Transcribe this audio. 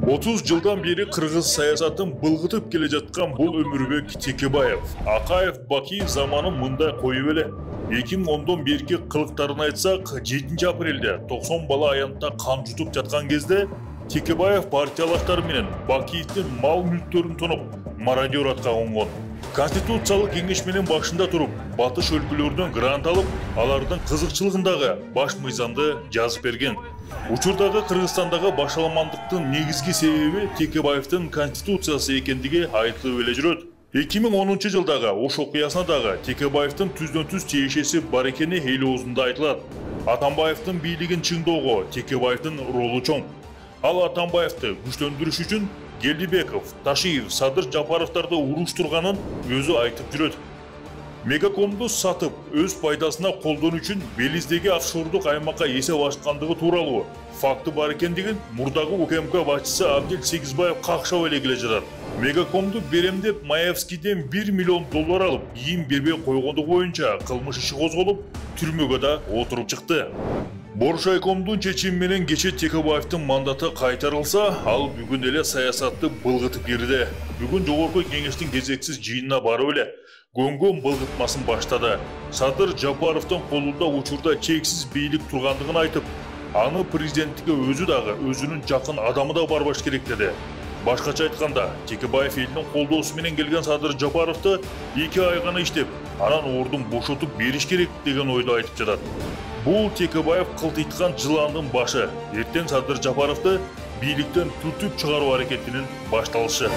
30 жылдан бері қырғыз саясатын былғытып келе жатқан бұл Өмүрбек Текебаев. Акаев Баки заманы мындай қойып эле. 2010-дан берки кылыктарын айтсак, 7 апрелде 90 бала аянтта кан жутуп жаткан кезде Текебаев партиялаштары менен Бакиевдин мал мүлктөрүн тонуп, мародер атка конгон. Конституциялык кеңеш менен башында туруп, батыш өлкөлөрдөн грант алып, алардын кызыкчылыгындагы баш мыйзамды жазып берген. Учурдагы Кыргызстандагы башаламандыктын негизги себеби Текебаевдин конституциясы экендиги айтылып эле жүрөт. 2010 жылдагы Ош окуясына дагы Текебаевдин түздөн-түз тиешеси бар экени эл оозунда айтылат. Атамбаевдин бийлигин чыңдоого Текебаевдин ролу чоң. Ал Атамбаевди күчтөндүрүш үчүн Гелдибеков, Ташиев, Садыр Жапаровдарды уруштурганын өзү айтып жүрөт. Мегакомду сатып, өз пайдасына колдонуу үчүн Белиздеги офшордук аймакка эсеп ачкандыгы тууралуу факты бар экендигин мурдагы УКМК башчысы Абдел Сегизбаев какшап эле келе жатат. Мегакомду берем деп Маевскийден 1 миллион доллар алып, кийин бербей койгондугу боюнча кылмыш иши козголуп, түрмөгө да отуруп чыкты. Боршайкомдун чечими менен кече Текебаевдин мандаты кайтарылса, ал бүгүн эле саясатты былгытып кирди. Бүгүн жогорку кеңештин кезексиз жыйынына барып эле көңгөн былгытмасын баштады. Садыр Жапаровдун колунда учурда чексиз бийлик тургандыгын айтып, аны президенттикке өзү дагы өзүнүн жакын адамы да барбаш керек деди. Башкача айтканда, Текебаев элинин колдоосу менен келген Садыр Жапаровду 2 ай гана иштеп, анан ордун бошотуп бериш керек деген ойду айтып жатат. Бул Текебаев кылтыйткан жыландын башы. Эртең Садыр Жапаровду бийликтен түтүп чыгаруу аракетинин башталышы.